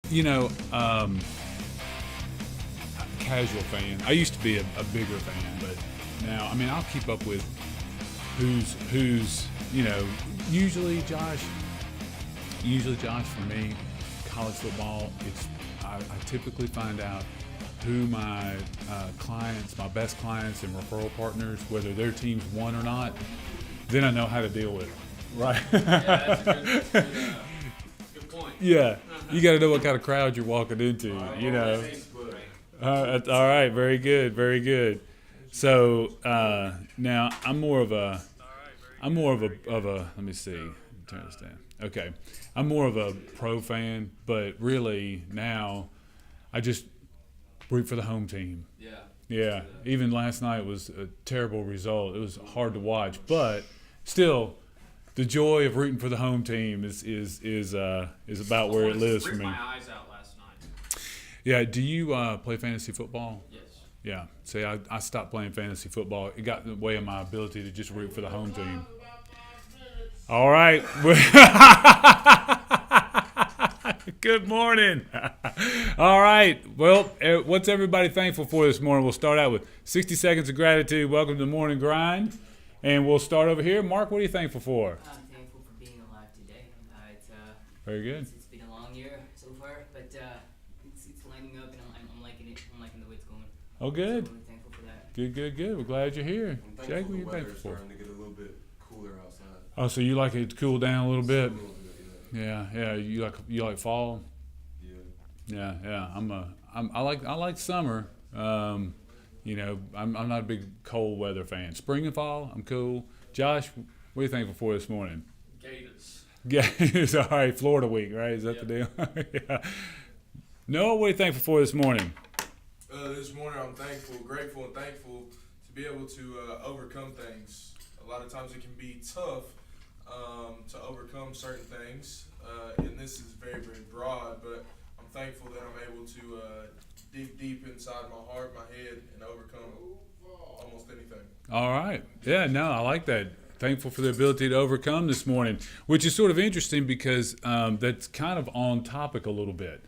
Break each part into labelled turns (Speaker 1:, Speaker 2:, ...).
Speaker 1: You know, casual fan. I used to be a bigger fan, but now, I mean, I'll keep up with who's usually Josh. Usually, Josh, for me, college football. I typically find out who my clients, my best clients and referral partners, whether their teams won or not. Then I know how to deal with it. Right.
Speaker 2: Yeah, that's a good point.
Speaker 1: Yeah, you got to know what kind of crowd you're walking into. All right, very good, very good. So now I'm more of a. Let me see, turn this down. Okay, I'm more of a pro fan, but really now, I just root for the home team.
Speaker 2: Yeah.
Speaker 1: Yeah, even last night was a terrible result. It was hard to watch, but still, the joy of rooting for the home team is about where it lives for me.
Speaker 2: I my eyes out last night.
Speaker 1: Yeah, do you play fantasy football?
Speaker 2: Yes.
Speaker 1: Yeah. See, I stopped playing fantasy football. It got in the way of my ability to just root for the home team. All right. Good morning. All right. Well, what's everybody thankful for this morning? We'll start out with 60 seconds of gratitude. Welcome to the morning grind. And we'll start over here. Mark, what are you thankful for?
Speaker 3: I'm thankful for being alive today.
Speaker 1: Very good.
Speaker 3: It's been a long year so far, but it's lining up, and I'm liking it. I'm liking the way it's going.
Speaker 1: Oh, good.
Speaker 3: So I'm really thankful for that.
Speaker 1: Good. We're glad you're here.
Speaker 4: I'm thankful
Speaker 1: Jake, what are you
Speaker 4: the weather
Speaker 1: thankful
Speaker 4: is
Speaker 1: for?
Speaker 4: starting to get a little bit cooler outside.
Speaker 1: Oh, so you like it to cool down a little bit?
Speaker 4: A little bit,
Speaker 1: Yeah. You like fall?
Speaker 4: yeah.
Speaker 1: Yeah. I like summer. I'm not a big cold weather fan. Spring and fall, I'm cool. Josh, what are you thankful for this morning?
Speaker 2: Gators.
Speaker 1: Gators. All right, Florida week, right? Is that the deal? Yeah. Noah, what are you thankful for this morning?
Speaker 5: This morning I'm grateful and thankful to be able to overcome things. A lot of times it can be tough to overcome certain things, and this is very, very broad, but I'm thankful that I'm able to dig deep inside my heart, my head, and overcome almost anything.
Speaker 1: All right. Yeah, no, I like that. Thankful for the ability to overcome this morning, which is sort of interesting because that's kind of on topic a little bit.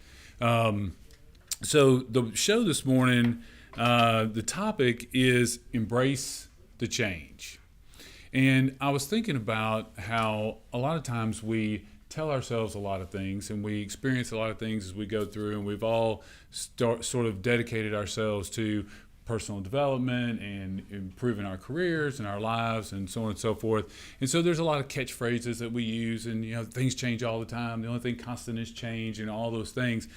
Speaker 1: So the show this morning, the topic is embrace the change. And I was thinking about how a lot of times we tell ourselves a lot of things and we experience a lot of things as we go through, and we've all sort of dedicated ourselves to personal development and improving our careers and our lives and so on and so forth. And so there's a lot of catchphrases that we use, and things change all the time. The only thing constant is change and all those things.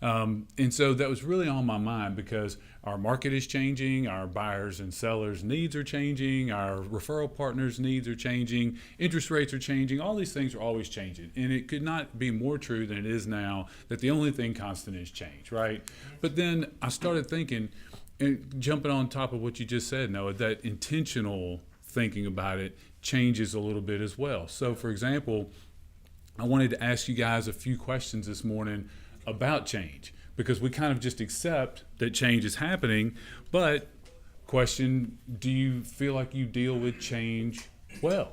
Speaker 1: And so that was really on my mind because our market is changing, our buyers and sellers' needs are changing, our referral partners' needs are changing, interest rates are changing, all these things are always changing. And it could not be more true than it is now that the only thing constant is change, right? But then I started thinking, and jumping on top of what you just said, Noah, that intentional thinking about it changes a little bit as well. So, for example, I wanted to ask you guys a few questions this morning about change, because we kind of just accept that change is happening, but question, do you feel like you deal with change well?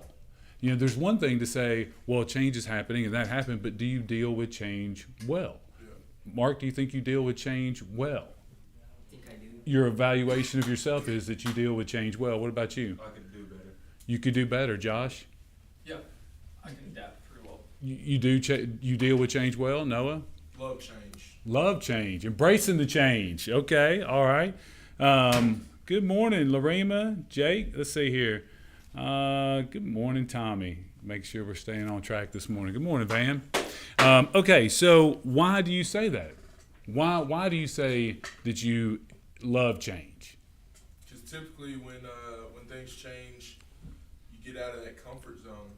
Speaker 1: There's one thing to say, well, change is happening and that happened, but do you deal with change well?
Speaker 5: Yeah.
Speaker 1: Mark, do you think you deal with change well?
Speaker 3: I think I do.
Speaker 1: Your evaluation of yourself is that you deal with change well. What about you?
Speaker 4: I could do better.
Speaker 1: You could do better, Josh.
Speaker 2: Yeah. I can adapt pretty well.
Speaker 1: You deal with change well, Noah?
Speaker 5: Love change.
Speaker 1: Love change, embracing the change. Okay, all right. Good morning, Larima, Jake. Let's see here. Good morning, Tommy. Make sure we're staying on track this morning. Good morning, Van. Okay, so why do you say that? Why do you say that you love change?
Speaker 5: Because typically when things change, you get out of that comfort zone.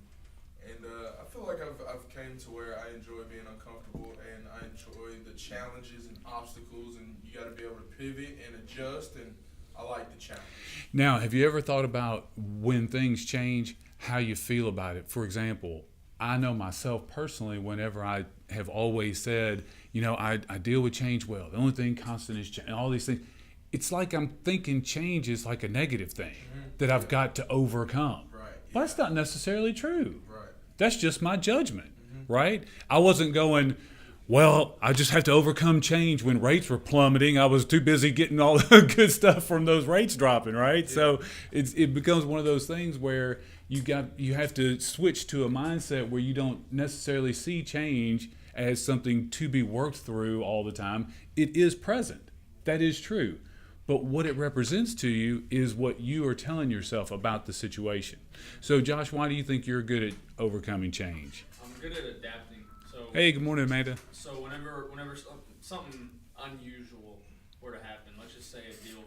Speaker 5: And I feel like I've came to where I enjoy being uncomfortable, and I enjoy the challenges and obstacles, and you got to be able to pivot and adjust, and I like the challenge.
Speaker 1: Now, have you ever thought about when things change, how you feel about it? For example, I know myself personally, whenever I have always said, I deal with change well. The only thing constant is change, all these things. It's like I'm thinking change is like a negative thing that I've got to overcome.
Speaker 5: Right.
Speaker 1: But that's not necessarily true.
Speaker 5: Right.
Speaker 1: That's just my judgment, right? I wasn't going, well, I just have to overcome change. When rates were plummeting, I was too busy getting all the good stuff from those rates dropping, right?
Speaker 5: Yeah.
Speaker 1: So it becomes one of those things where you have to switch to a mindset where you don't necessarily see change as something to be worked through all the time. It is present. That is true. But what it represents to you is what you are telling yourself about the situation. So, Josh, why do you think you're good at overcoming change?
Speaker 2: I'm good at adapting. So
Speaker 1: Hey, good morning, Amanda.
Speaker 2: so whenever something unusual were to happen, let's just say a deal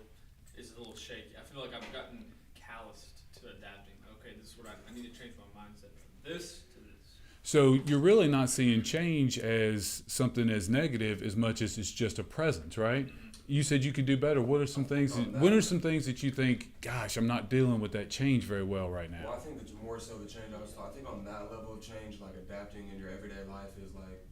Speaker 2: is a little shaky. I feel like I've gotten calloused to adapting. Okay, this is what I need to change my mindset from this to this.
Speaker 1: So you're really not seeing change as something as negative as much as it's just a presence, right? You said you could do better. What are some things? What are some things that you think? Gosh, I'm not dealing with that change very well right now.
Speaker 4: Well, I think that more so the change I think on that level of change, like adapting in your everyday life is like,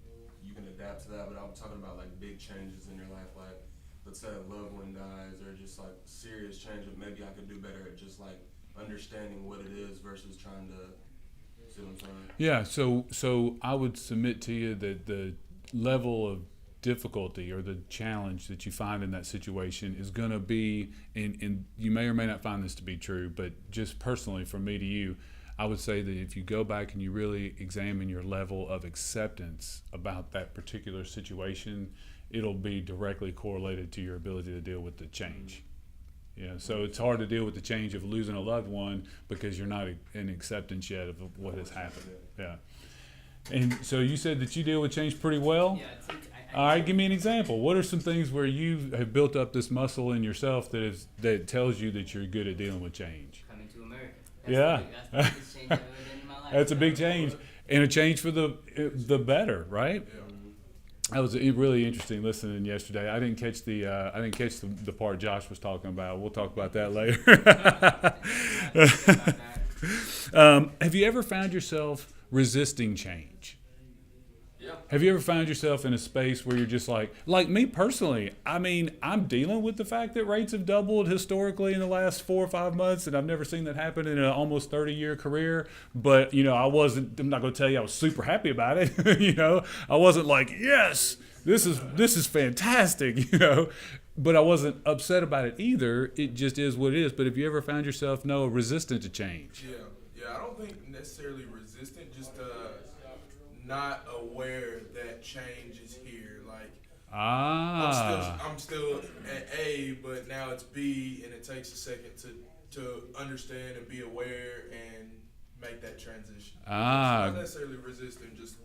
Speaker 4: you can adapt to that, but I'm talking about like big changes in your life, like let's say a loved one dies or just like serious change that maybe I could do better at just like understanding what it is versus trying to, see what I'm saying?
Speaker 1: Yeah. So I would submit to you that the level of difficulty or the challenge that you find in that situation is going to be, and you may or may not find this to be true, but just personally from me to you, I would say that if you go back and you really examine your level of acceptance about that particular situation, it'll be directly correlated to your ability to deal with the change. Yeah, so it's hard to deal with the change of losing a loved one because you're not in acceptance yet of what has happened. Yeah. And so you said that you deal with change pretty well?
Speaker 3: Yeah,
Speaker 1: All right, give me an example. What are some things where you have built up this muscle in yourself that tells you that you're good at dealing with change?
Speaker 3: coming to America.
Speaker 1: Yeah.
Speaker 3: That's the biggest change I've ever done in my life.
Speaker 1: That's a big change, and a change for the better, right? That was really interesting listening yesterday. I didn't catch the part Josh was talking about. We'll talk about that later. Have you ever found yourself resisting change?
Speaker 2: Yeah.
Speaker 1: Have you ever found yourself in a space where you're just like me personally? I mean, I'm dealing with the fact that rates have doubled historically in the last 4 or 5 months, and I've never seen that happen in an almost 30-year career. But I'm not going to tell you I was super happy about it. I wasn't like, yes, this is fantastic. But I wasn't upset about it either. It just is what it is. But have you ever found yourself resistant to change?
Speaker 5: Yeah. I don't think necessarily resistant, just not aware that change is here. Like I'm still at A, but now it's B, and it takes a second to understand and be aware and make that transition. Not necessarily resistant, just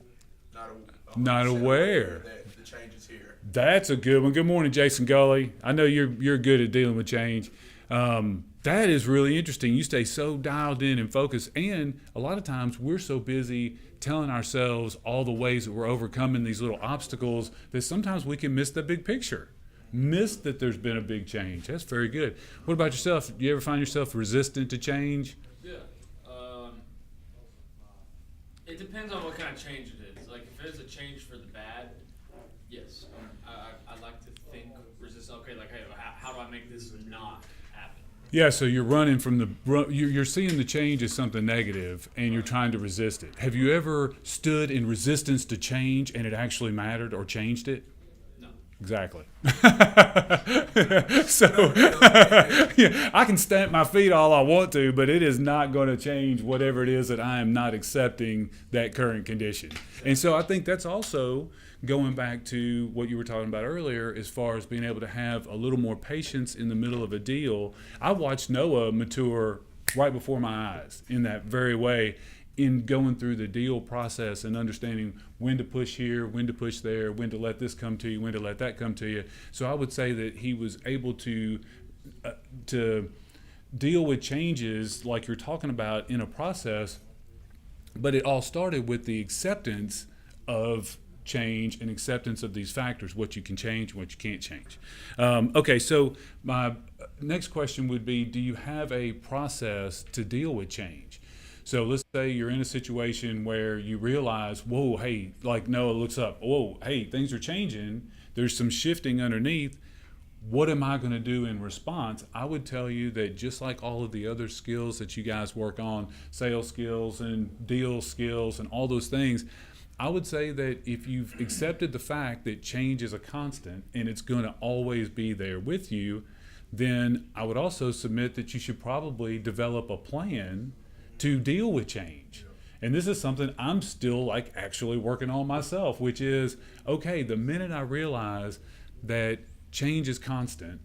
Speaker 5: not
Speaker 1: aware
Speaker 5: that the change is here.
Speaker 1: That's a good one. Good morning, Jason Gully. I know you're good at dealing with change. That is really interesting. You stay so dialed in and focused, and a lot of times we're so busy telling ourselves all the ways that we're overcoming these little obstacles that sometimes we can miss the big picture, miss that there's been a big change. That's very good. What about yourself? Do you ever find yourself resistant to change?
Speaker 2: Yeah. It depends on what kind of change it is. Like if it's a change for the bad, yes. I like to think resist. Okay, like hey, how do I make this not happen?
Speaker 1: Yeah, so you're running from you're seeing the change as something negative, and you're trying to resist it. Have you ever stood in resistance to change and it actually mattered or changed it?
Speaker 2: No.
Speaker 1: Exactly. So yeah, I can stamp my feet all I want to, but it is not going to change whatever it is that I am not accepting that current condition. And so I think that's also going back to what you were talking about earlier as far as being able to have a little more patience in the middle of a deal. I watched Noah mature right before my eyes in that very way, in going through the deal process and understanding when to push here, when to push there, when to let this come to you, when to let that come to you. So I would say that he was able to deal with changes like you're talking about in a process, but it all started with the acceptance of change and acceptance of these factors, what you can change and what you can't change. Okay, so my next question would be, do you have a process to deal with change? So let's say you're in a situation where you realize, whoa, hey, like Noah looks up, whoa, hey, things are changing. There's some shifting underneath. What am I going to do in response? I would tell you that just like all of the other skills that you guys work on, sales skills and deal skills and all those things, I would say that if you've accepted the fact that change is a constant and it's going to always be there with you, then I would also submit that you should probably develop a plan to deal with change. And this is something I'm still like actually working on myself, which is, okay, the minute I realize that change is constant,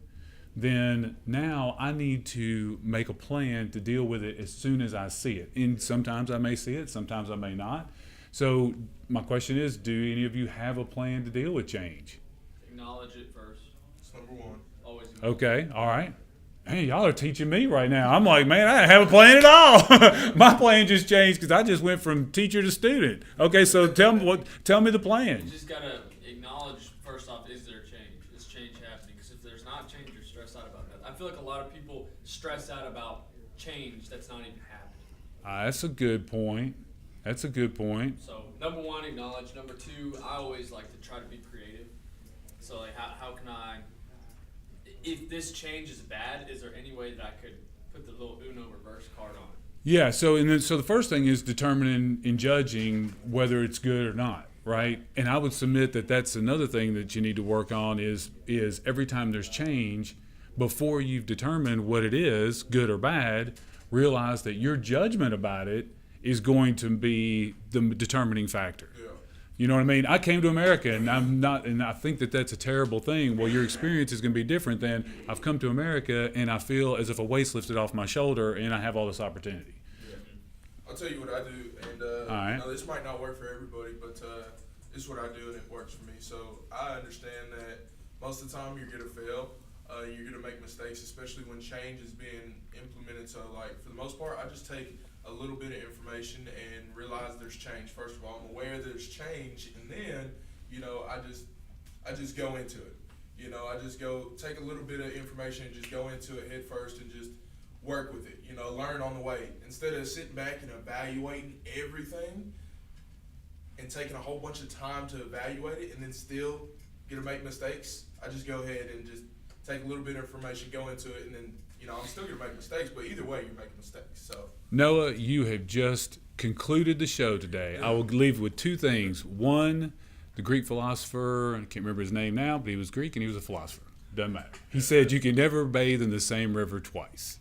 Speaker 1: then now I need to make a plan to deal with it as soon as I see it. And sometimes I may see it, sometimes I may not. So my question is, do any of you have a plan to deal with change?
Speaker 2: Acknowledge it first.
Speaker 5: It's number one.
Speaker 2: Always. Acknowledge
Speaker 1: Okay, all right. Hey, y'all are teaching me right now. I'm like, man, I didn't have a plan at all. My plan just changed because I just went from teacher to student. Okay, so tell me the
Speaker 2: You
Speaker 1: plan.
Speaker 2: just gotta acknowledge first off, is there change? Is change happening? Because if there's not change, you're stressed out about that. I feel like a lot of people stress out about change that's not even happening.
Speaker 1: That's a good point. That's a good point.
Speaker 2: So number one, acknowledge. Number two, I always like to try to be creative. So like, how can I? If this change is bad, is there any way that I could put the little Uno reverse card on it?
Speaker 1: Yeah. So the first thing is determining and judging whether it's good or not, right? And I would submit that that's another thing that you need to work on is every time there's change, before you've determined what it is, good or bad, realize that your judgment about it is going to be the determining factor.
Speaker 5: Yeah.
Speaker 1: You know what I mean? I came to America and I think that that's a terrible thing. Well, your experience is going to be different than I've come to America and I feel as if a weight's lifted off my shoulder and I have all this opportunity.
Speaker 5: Yeah. I'll tell you what I do, and
Speaker 1: right.
Speaker 5: this might not work for everybody, but this is what I do, and it works for me. So I understand that most of the time you're gonna fail, you're gonna make mistakes, especially when change is being implemented. So like for the most part, I just take a little bit of information and realize there's change. First of all, I'm aware there's change, and then I just go into it. I just go take a little bit of information and just go into it head first and just work with it. Learn on the way instead of sitting back and evaluating everything and taking a whole bunch of time to evaluate it and then still gonna make mistakes. I just go ahead and just take a little bit of information, go into it, and then I'm still gonna make mistakes, but either way you're making mistakes. So
Speaker 1: Noah, you have just concluded the show today. I will leave with two things. One, the Greek philosopher, I can't remember his name now, but he was Greek and he was a philosopher. Doesn't matter. He said you can never bathe in the same river twice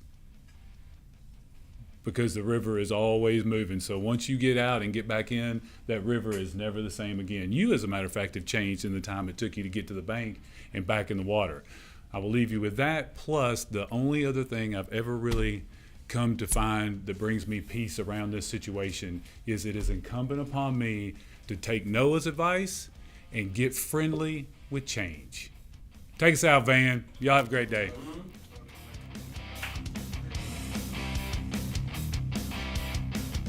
Speaker 1: because the river is always moving. So once you get out and get back in, that river is never the same again. You, as a matter of fact, have changed in the time it took you to get to the bank and back in the water. I will leave you with that. Plus, the only other thing I've ever really come to find that brings me peace around this situation is it is incumbent upon me to take Noah's advice and get friendly with change. Take us out, Van. Y'all have a great day.